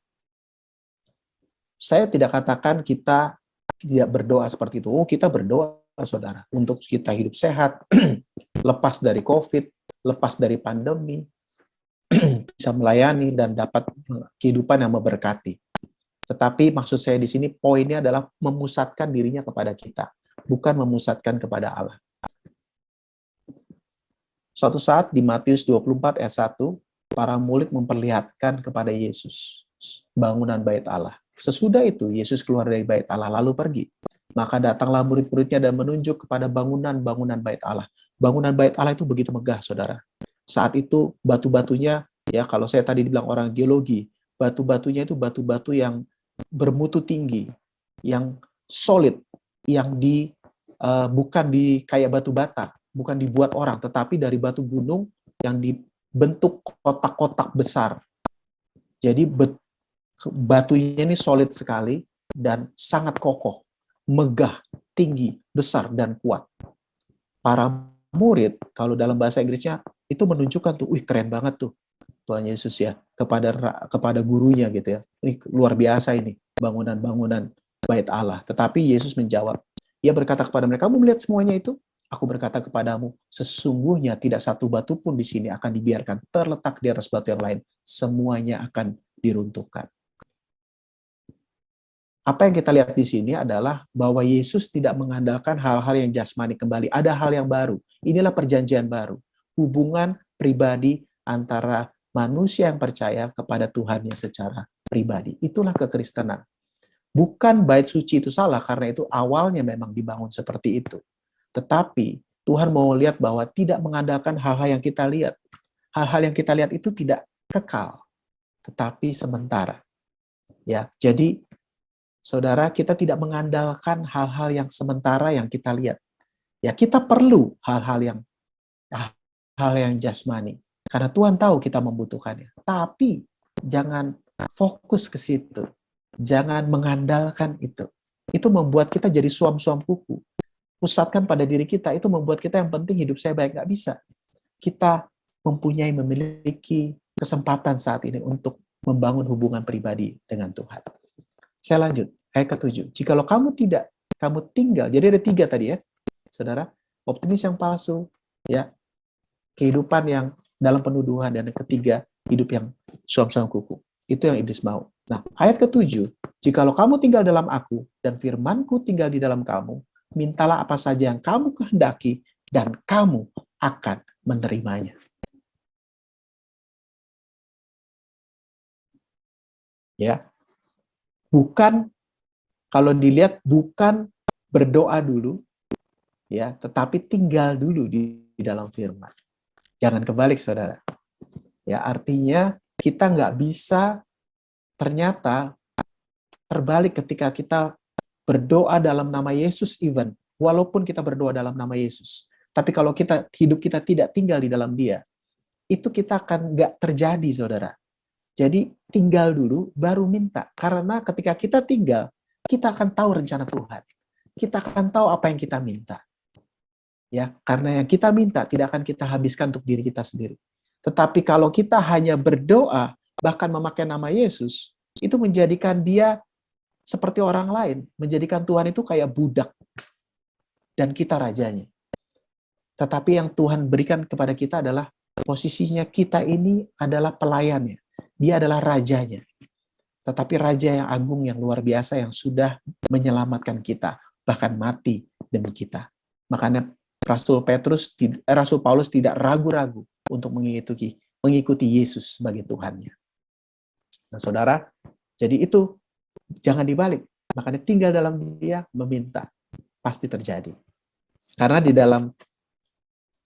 Saya tidak katakan kita tidak berdoa seperti itu. Oh, kita berdoa, saudara, untuk kita hidup sehat, lepas dari COVID, lepas dari pandemi. bisa melayani dan dapat kehidupan yang memberkati. Tetapi maksud saya di sini poinnya adalah memusatkan dirinya kepada kita, bukan memusatkan kepada Allah. Suatu saat di Matius 24 ayat 1, para murid memperlihatkan kepada Yesus bangunan bait Allah. Sesudah itu, Yesus keluar dari bait Allah lalu pergi. Maka datanglah murid-muridnya dan menunjuk kepada bangunan-bangunan bait Allah. Bangunan bait Allah itu begitu megah, saudara. Saat itu batu-batunya, ya kalau saya tadi dibilang orang geologi, batu-batunya itu batu-batu yang bermutu tinggi, yang solid, yang bukan di kayak batu bata, bukan dibuat orang, tetapi dari batu gunung yang dibentuk kotak-kotak besar. Jadi batunya ini solid sekali dan sangat kokoh, megah, tinggi, besar, dan kuat. Para murid, kalau dalam bahasa Inggrisnya, itu menunjukkan tuh, wih keren banget tuh Tuhan Yesus ya, kepada gurunya gitu ya. Ini luar biasa ini, bangunan-bangunan bait Allah. Tetapi Yesus menjawab, ia berkata kepada mereka, kamu melihat semuanya itu? Aku berkata kepadamu, sesungguhnya tidak satu batu pun di sini akan dibiarkan terletak di atas batu yang lain. Semuanya akan diruntuhkan. Apa yang kita lihat di sini adalah bahwa Yesus tidak mengandalkan hal-hal yang jasmani kembali. Ada hal yang baru. Inilah perjanjian baru. Hubungan pribadi antara manusia yang percaya kepada Tuhannya secara pribadi. Itulah kekristenan. Bukan bait suci itu salah, karena itu awalnya memang dibangun seperti itu. Tetapi Tuhan mau lihat bahwa tidak mengandalkan hal-hal yang kita lihat. Hal-hal yang kita lihat itu tidak kekal, tetapi sementara. Ya, jadi saudara, kita tidak mengandalkan hal-hal yang sementara yang kita lihat. Ya, kita perlu hal-hal yang jasmani, karena Tuhan tahu kita membutuhkannya. Tapi jangan fokus ke situ. Jangan mengandalkan itu. Itu membuat kita jadi suam-suam kuku. Pusatkan pada diri kita, itu membuat kita yang penting hidup saya baik. Nggak bisa. Kita memiliki kesempatan saat ini untuk membangun hubungan pribadi dengan Tuhan. Saya lanjut, ayat ke-7. Jikalau kamu tinggal, jadi ada 3 tadi ya, saudara, optimis yang palsu, ya, kehidupan yang dalam penuduhan, dan yang ketiga, hidup yang suam-suam kuku. Itu yang iblis mau. Nah, ayat ke-7, jikalau kamu tinggal dalam aku, dan firmanku tinggal di dalam kamu, mintalah apa saja yang kamu kehendaki, dan kamu akan menerimanya. Ya, bukan, kalau dilihat, bukan berdoa dulu, ya, tetapi tinggal dulu di dalam firman. Jangan kebalik, saudara. Ya, artinya kita nggak bisa ternyata terbalik ketika kita berdoa dalam nama Yesus even, walaupun kita berdoa dalam nama Yesus. Tapi kalau hidup kita tidak tinggal di dalam Dia, itu kita akan nggak terjadi, saudara. Jadi tinggal dulu, baru minta. Karena ketika kita tinggal, kita akan tahu rencana Tuhan. Kita akan tahu apa yang kita minta. Ya, karena yang kita minta tidak akan kita habiskan untuk diri kita sendiri. Tetapi kalau kita hanya berdoa, bahkan memakai nama Yesus, itu menjadikan Dia seperti orang lain. Menjadikan Tuhan itu kayak budak. Dan kita rajanya. Tetapi yang Tuhan berikan kepada kita adalah posisinya kita ini adalah pelayannya. Dia adalah rajanya. Tetapi raja yang agung, yang luar biasa, yang sudah menyelamatkan kita, bahkan mati demi kita. Makanya Rasul Paulus tidak ragu-ragu untuk mengikuti Yesus sebagai Tuhannya. Nah, saudara, jadi itu jangan dibalik. Makanya tinggal dalam Dia, meminta, pasti terjadi. Karena di dalam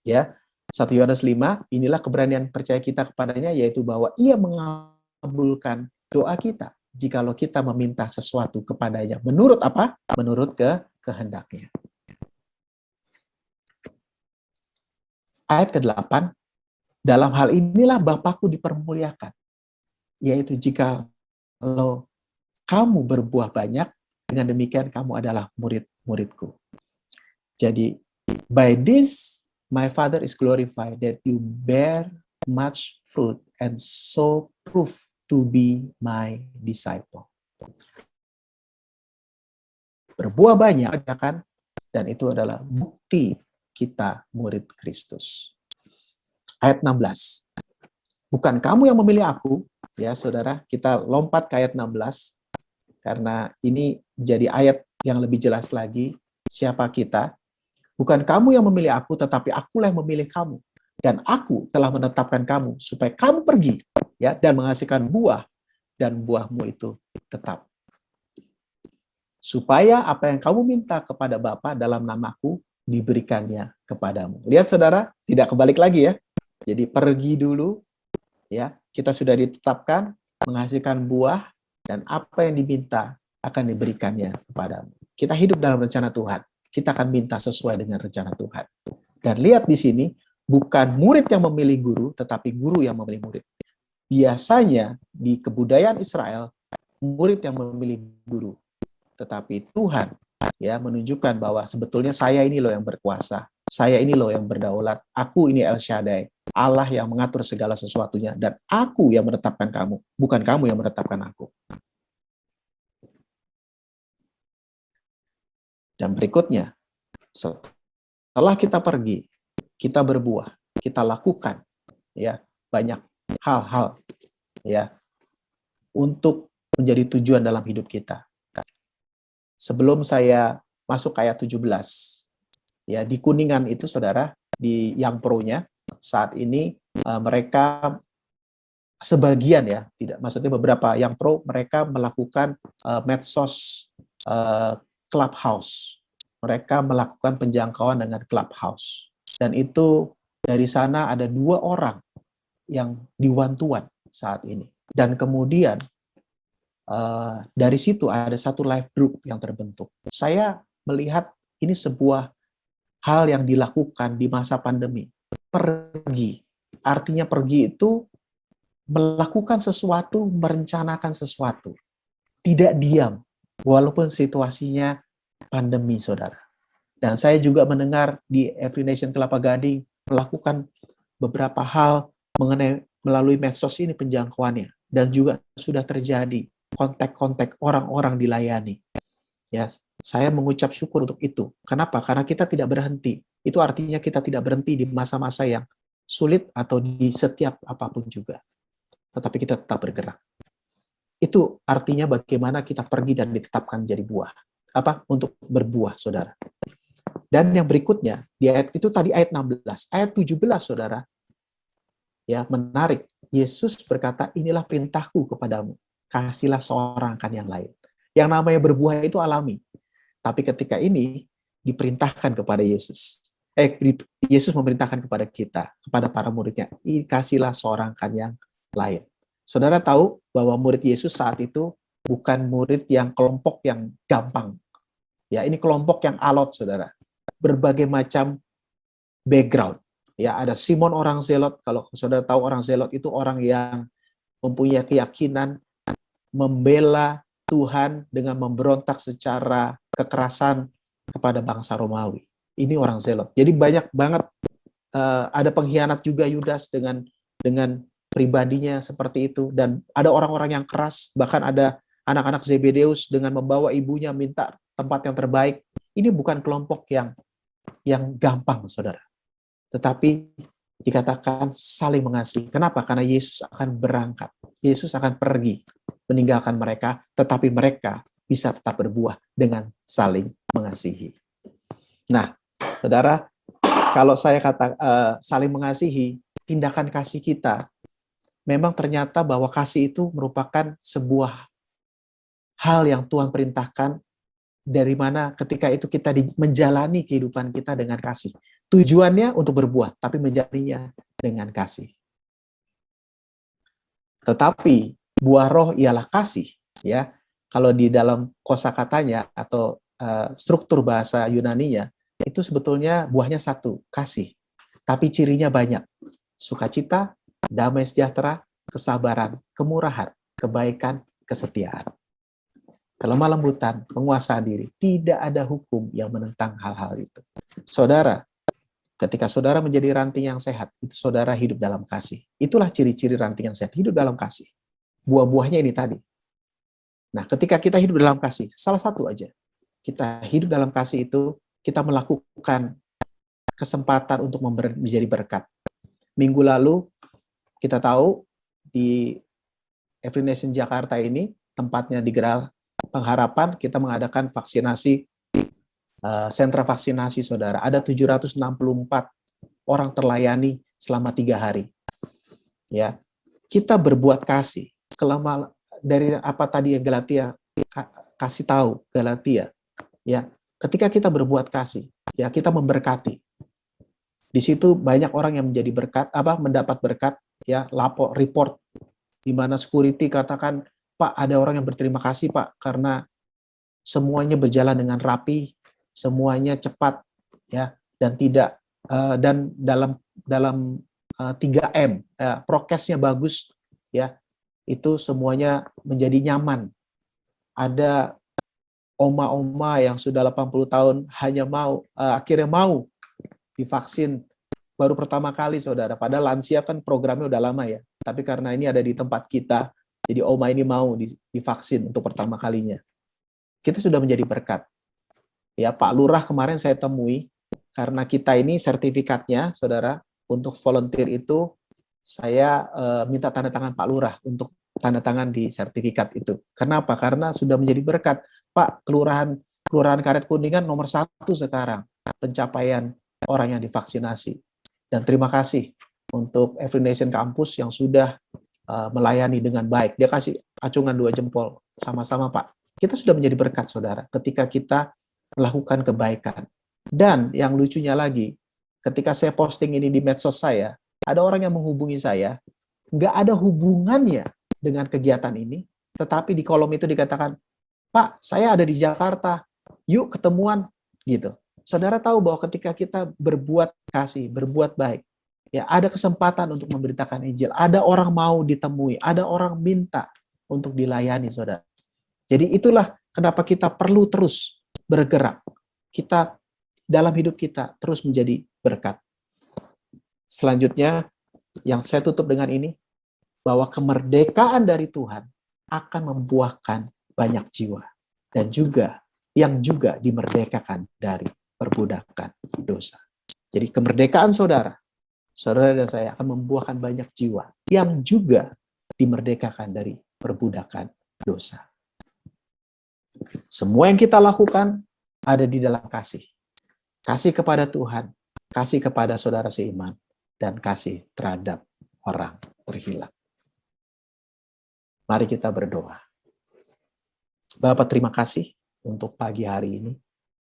1 Yohanes 5, inilah keberanian percaya kita kepadanya, yaitu bahwa Ia mengabulkan doa kita jikalau kita meminta sesuatu kepadanya. Menurut apa? Menurut kehendaknya. Ayat ke-8, dalam hal inilah Bapakku dipermuliakan, yaitu jikalau kamu berbuah banyak, dengan demikian kamu adalah murid-muridku. Jadi, by this my Father is glorified, that you bear much fruit and so prove to be my disciple. Berbuah banyak, kan? Dan itu adalah bukti kita murid Kristus. Ayat 16. bukan kamu yang memilih aku, ya saudara, kita lompat ke ayat 16, karena ini jadi ayat yang lebih jelas lagi, siapa kita. Bukan kamu yang memilih aku, tetapi akulah yang memilih kamu. Dan aku telah menetapkan kamu, supaya kamu pergi, ya, dan menghasilkan buah, dan buahmu itu tetap. Supaya apa yang kamu minta kepada Bapa dalam namaku, diberikannya kepadamu. Lihat saudara, tidak kebalik lagi ya. Jadi pergi dulu, ya, kita sudah ditetapkan menghasilkan buah, dan apa yang diminta akan diberikannya kepadamu. Kita hidup dalam rencana Tuhan. Kita akan minta sesuai dengan rencana Tuhan. Dan lihat di sini, bukan murid yang memilih guru, tetapi guru yang memilih murid. Biasanya di kebudayaan Israel, murid yang memilih guru. Tetapi Tuhan ya menunjukkan bahwa sebetulnya saya ini loh yang berkuasa. Saya ini loh yang berdaulat. Aku ini El Shaddai. Allah yang mengatur segala sesuatunya. Dan aku yang menetapkan kamu. Bukan kamu yang menetapkan aku. Dan berikutnya, setelah kita pergi, kita berbuah, kita lakukan ya banyak hal-hal ya untuk menjadi tujuan dalam hidup kita. Sebelum saya masuk ayat 17, ya di Kuningan itu saudara, di yang pro-nya saat ini mereka sebagian ya, tidak maksudnya beberapa yang pro, mereka melakukan medsos Clubhouse. Mereka melakukan penjangkauan dengan Clubhouse. Dan itu dari sana ada 2 orang yang diwantuan saat ini. Dan kemudian dari situ ada satu live group yang terbentuk. Saya melihat ini sebuah hal yang dilakukan di masa pandemi. Pergi. Artinya pergi itu melakukan sesuatu, merencanakan sesuatu. Tidak diam, walaupun situasinya pandemi, saudara. Dan saya juga mendengar di Every Nation Kelapa Gading melakukan beberapa hal mengenai melalui medsos ini penjangkauannya. Dan juga sudah terjadi kontak-kontak orang-orang dilayani. Ya, saya mengucap syukur untuk itu. Kenapa? Karena kita tidak berhenti. Itu artinya kita tidak berhenti di masa-masa yang sulit atau di setiap apapun juga. Tetapi kita tetap bergerak. Itu artinya bagaimana kita pergi dan ditetapkan jadi buah. Untuk berbuah, saudara. Dan yang berikutnya, di ayat itu tadi ayat 16. Ayat 17, saudara. Ya, menarik. Yesus berkata, inilah perintahku kepadamu. Kasihlah seorang akan yang lain. Yang namanya berbuah itu alami. Tapi ketika ini diperintahkan kepada Yesus. Yesus memerintahkan kepada kita, kepada para muridnya, kasihlah seorang akan yang lain. Saudara tahu bahwa murid Yesus saat itu bukan murid yang kelompok yang gampang. Ya, ini kelompok yang alot, saudara. Berbagai macam background. Ya, ada Simon orang Zelot. Kalau saudara tahu orang Zelot itu orang yang mempunyai keyakinan membela Tuhan dengan memberontak secara kekerasan kepada bangsa Romawi. Ini orang Zelot. Jadi banyak banget ada pengkhianat juga Yudas dengan pribadinya seperti itu, dan ada orang-orang yang keras, bahkan ada anak-anak Zebedeus dengan membawa ibunya minta tempat yang terbaik. Ini bukan kelompok yang gampang, saudara. Tetapi dikatakan saling mengasihi. Kenapa? Karena Yesus akan berangkat. Yesus akan pergi meninggalkan mereka, tetapi mereka bisa tetap berbuah dengan saling mengasihi. Nah, saudara, kalau saya kata saling mengasihi, tindakan kasih kita, memang ternyata bahwa kasih itu merupakan sebuah hal yang Tuhan perintahkan, dari mana ketika itu kita menjalani kehidupan kita dengan kasih. Tujuannya untuk berbuah, tapi menjalaninya dengan kasih. Tetapi buah roh ialah kasih, ya. Kalau di dalam kosakatanya atau struktur bahasa Yunaninya, itu sebetulnya buahnya satu, kasih. Tapi cirinya banyak. Sukacita, damai sejahtera, kesabaran, kemurahan, kebaikan, kesetiaan. Kelemah lembutan, penguasaan diri. Tidak ada hukum yang menentang hal-hal itu. Saudara, ketika saudara menjadi ranting yang sehat, itu saudara hidup dalam kasih. Itulah ciri-ciri ranting yang sehat, hidup dalam kasih. Buah-buahnya ini tadi. Nah, ketika kita hidup dalam kasih, salah satu aja. Kita hidup dalam kasih itu, kita melakukan kesempatan untuk menjadi berkat. Minggu lalu, Kita tahu di Every Nation Jakarta ini, tempatnya di Geral Pengharapan, kita mengadakan vaksinasi, sentra vaksinasi, saudara. Ada 764 orang terlayani selama 3 hari. Ya, kita berbuat kasih. Dari apa tadi ya Galatia kasih tahu Galatia, ya. Ketika kita berbuat kasih, ya kita memberkati. Di situ banyak orang yang menjadi berkat, mendapat berkat, ya, report di mana security katakan, Pak, ada orang yang berterima kasih, Pak, karena semuanya berjalan dengan rapi, semuanya cepat, ya, dan tidak dan dalam 3M, prokesnya bagus, ya, itu semuanya menjadi nyaman. Ada oma-oma yang sudah 80 tahun hanya akhirnya mau divaksin baru pertama kali, saudara. Padahal lansia kan programnya udah lama ya. Tapi karena ini ada di tempat kita, jadi oma ini mau divaksin untuk pertama kalinya. Kita sudah menjadi berkat. Ya, Pak Lurah kemarin saya temui, karena kita ini sertifikatnya, saudara, untuk volunteer itu, saya minta tanda tangan Pak Lurah untuk tanda tangan di sertifikat itu. Kenapa? Karena sudah menjadi berkat. Pak, Kelurahan Karet Kuningan nomor 1 sekarang pencapaian orang yang divaksinasi. Dan terima kasih untuk Every Nation Campus yang sudah melayani dengan baik. Dia kasih acungan 2 jempol. Sama-sama, Pak. Kita sudah menjadi berkat, saudara, ketika kita melakukan kebaikan. Dan yang lucunya lagi, ketika saya posting ini di medsos saya, ada orang yang menghubungi saya, nggak ada hubungannya dengan kegiatan ini, tetapi di kolom itu dikatakan, Pak, saya ada di Jakarta, yuk ketemuan, gitu. Saudara tahu bahwa ketika kita berbuat kasih, berbuat baik, ya ada kesempatan untuk memberitakan Injil, ada orang mau ditemui, ada orang minta untuk dilayani, saudara. Jadi itulah kenapa kita perlu terus bergerak. Kita dalam hidup kita terus menjadi berkat. Selanjutnya, yang saya tutup dengan ini, bahwa kemerdekaan dari Tuhan akan membuahkan banyak jiwa. Dan juga, yang juga dimerdekakan dari perbudakan dosa. Jadi kemerdekaan saudara dan saya akan membuahkan banyak jiwa. Yang juga dimerdekakan dari perbudakan dosa. Semua yang kita lakukan ada di dalam kasih. Kasih kepada Tuhan, kasih kepada saudara seiman, dan kasih terhadap orang terhilang. Mari kita berdoa. Bapa, terima kasih untuk pagi hari ini.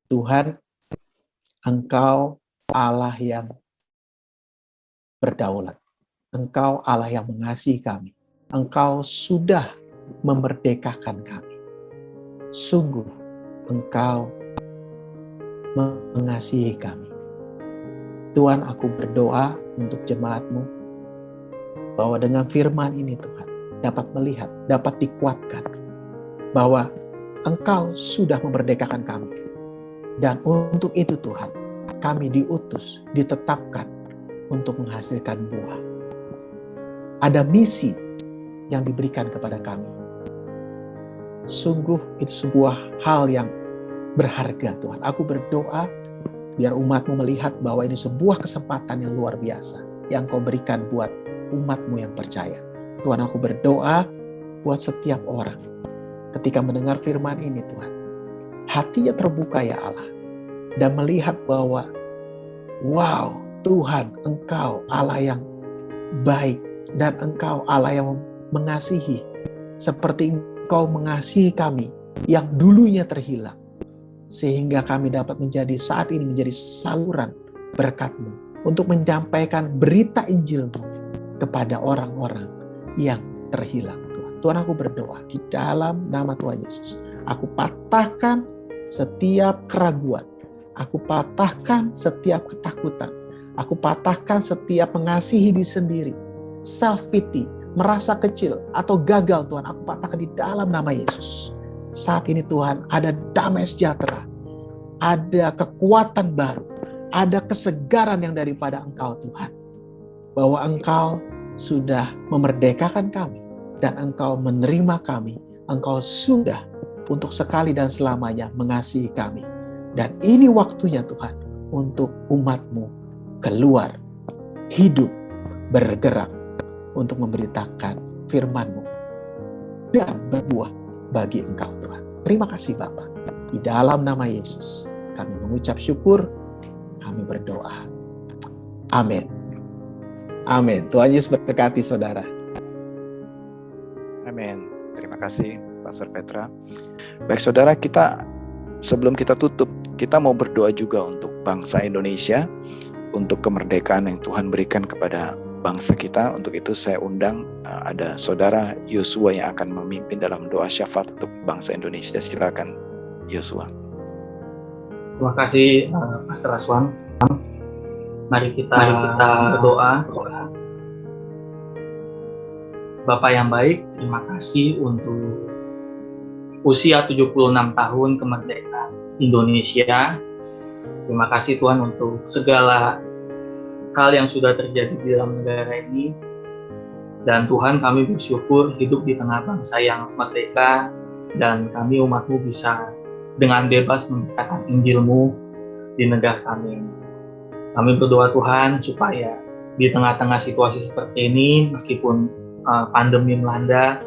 Tuhan, Engkau Allah yang berdaulat. Engkau Allah yang mengasihi kami. Engkau sudah memerdekakan kami. Sungguh, Engkau mengasihi kami. Tuhan, aku berdoa untuk jemaat-Mu, bahwa dengan firman ini Tuhan, dapat melihat, dapat dikuatkan, bahwa Engkau sudah memerdekakan kami. Dan untuk itu Tuhan, kami diutus, ditetapkan untuk menghasilkan buah. Ada misi yang diberikan kepada kami. Sungguh itu sebuah hal yang berharga Tuhan. Aku berdoa biar umat-Mu melihat bahwa ini sebuah kesempatan yang luar biasa yang Kau berikan buat umat-Mu yang percaya. Tuhan, aku berdoa buat setiap orang ketika mendengar firman ini Tuhan, hatinya terbuka ya Allah, dan melihat bahwa wow, Tuhan, Engkau Allah yang baik, dan Engkau Allah yang mengasihi, seperti Engkau mengasihi kami yang dulunya terhilang, sehingga kami dapat menjadi saat ini menjadi saluran berkat-Mu untuk menyampaikan berita Injil-Mu kepada orang-orang yang terhilang. Tuhan, aku berdoa di dalam nama Tuhan Yesus. Aku patahkan setiap keraguan. Aku patahkan setiap ketakutan. Aku patahkan setiap mengasihi diri sendiri. Self-pity, merasa kecil atau gagal Tuhan. Aku patahkan di dalam nama Yesus. Saat ini Tuhan, ada damai sejahtera. Ada kekuatan baru. Ada kesegaran yang daripada Engkau Tuhan. Bahwa Engkau sudah memerdekakan kami. Dan Engkau menerima kami. Engkau sudah untuk sekali dan selamanya mengasihi kami. Dan ini waktunya Tuhan untuk umat-Mu keluar, hidup, bergerak untuk memberitakan firman-Mu dan berbuah bagi Engkau Tuhan. Terima kasih Bapa. Di dalam nama Yesus kami mengucap syukur, kami berdoa. Amin. Amin. Tuhan Yesus berkati saudara. Amin. Terima kasih Pastor Petra. Baik saudara, sebelum kita tutup, kita mau berdoa juga untuk bangsa Indonesia, untuk kemerdekaan yang Tuhan berikan kepada bangsa kita. Untuk itu saya undang ada saudara Yosua yang akan memimpin dalam doa syafaat untuk bangsa Indonesia. Silakan Yosua. Terima kasih Pastor Aswan. Mari kita berdoa. Bapa yang baik, terima kasih untuk usia 76 tahun kemerdekaan Indonesia. Terima kasih Tuhan untuk segala hal yang sudah terjadi di dalam negara ini. Dan Tuhan, kami bersyukur hidup di tengah bangsa yang merdeka, dan kami umat-Mu bisa dengan bebas memberitakan Injil-Mu di negara kami. Kami berdoa Tuhan supaya di tengah-tengah situasi seperti ini, meskipun pandemi melanda,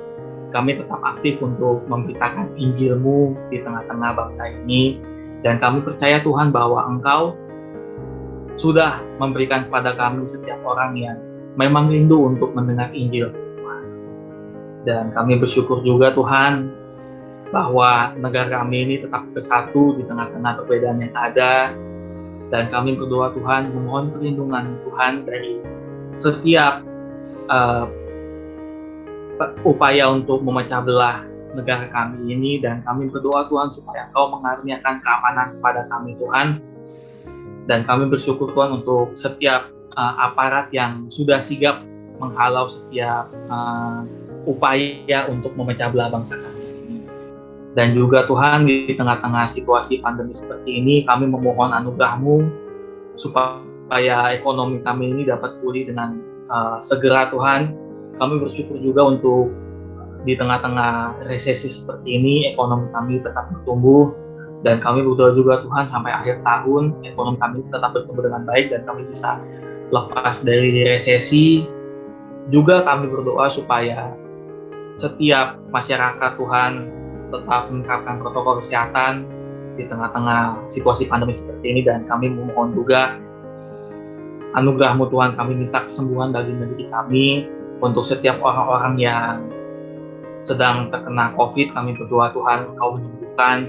kami tetap aktif untuk memberitakan Injil-Mu di tengah-tengah bangsa ini. Dan kami percaya Tuhan bahwa Engkau sudah memberikan kepada kami setiap orang yang memang rindu untuk mendengar Injil Tuhan. Dan kami bersyukur juga Tuhan bahwa negara kami ini tetap bersatu di tengah-tengah perbedaan yang ada. Dan kami berdoa Tuhan, memohon perlindungan Tuhan dari setiap upaya untuk memecah belah negara kami ini. Dan kami berdoa Tuhan supaya Engkau mengaruniakan keamanan kepada kami Tuhan. Dan kami bersyukur Tuhan untuk setiap aparat yang sudah sigap menghalau setiap upaya untuk memecah belah bangsa kami ini. Dan juga Tuhan, di tengah-tengah situasi pandemi seperti ini, kami memohon anugerah-Mu supaya ekonomi kami ini dapat pulih dengan segera Tuhan. Kami bersyukur juga untuk di tengah-tengah resesi seperti ini, ekonomi kami tetap bertumbuh. Dan kami berdoa juga Tuhan sampai akhir tahun ekonomi kami tetap bertumbuh dengan baik dan kami bisa lepas dari resesi. Juga kami berdoa supaya setiap masyarakat Tuhan tetap menerapkan protokol kesehatan di tengah-tengah situasi pandemi seperti ini. Dan kami memohon juga anugerah-Mu Tuhan, kami minta kesembuhan bagi negeri kami. Untuk setiap orang-orang yang sedang terkena COVID, kami berdoa Tuhan Engkau menyembuhkan.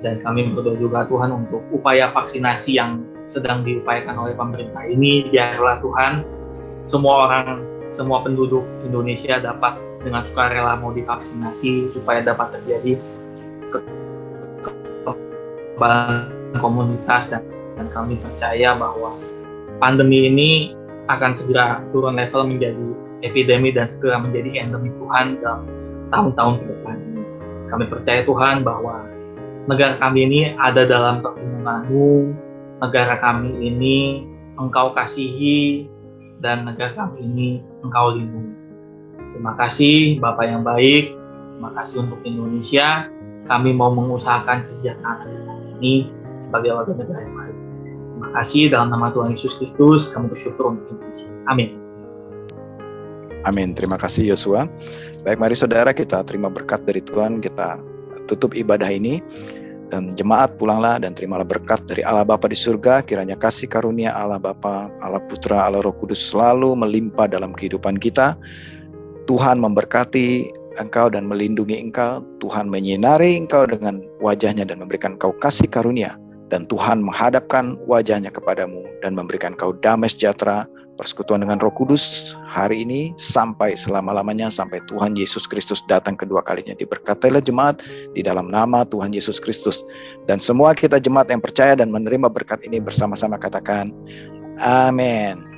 Dan kami berdoa juga Tuhan untuk upaya vaksinasi yang sedang diupayakan oleh pemerintah ini. Biarlah Tuhan semua penduduk Indonesia dapat dengan sukarela mau divaksinasi supaya dapat terjadi kekebalan komunitas. Dan kami percaya bahwa pandemi ini akan segera turun level menjadi epidemi dan segera menjadi endemi Tuhan dalam tahun-tahun ke depan. Kami percaya Tuhan bahwa negara kami ini ada dalam perlindungan-Mu, negara kami ini Engkau kasihi, dan negara kami ini Engkau lindungi. Terima kasih Bapa yang baik, terima kasih untuk Indonesia. Kami mau mengusahakan kesejahteraan negara ini sebagai warga negara yang baik. Terima kasih dalam nama Tuhan Yesus Kristus, kami bersyukur untuk Indonesia. Amin. Amin. Terima kasih Yosua. Baik, mari saudara kita terima berkat dari Tuhan. Kita tutup ibadah ini, dan jemaat pulanglah dan terimalah berkat dari Allah Bapa di surga. Kiranya kasih karunia Allah Bapa, Allah Putra, Allah Roh Kudus selalu melimpah dalam kehidupan kita. Tuhan memberkati engkau dan melindungi engkau. Tuhan menyinari engkau dengan wajahnya dan memberikan engkau kasih karunia. Dan Tuhan menghadapkan wajahnya kepadamu dan memberikan engkau damai sejahtera, persekutuan dengan Roh Kudus hari ini sampai selama-lamanya, sampai Tuhan Yesus Kristus datang kedua kalinya. Diberkatilah jemaat di dalam nama Tuhan Yesus Kristus. Dan semua kita jemaat yang percaya dan menerima berkat ini bersama-sama katakan amin.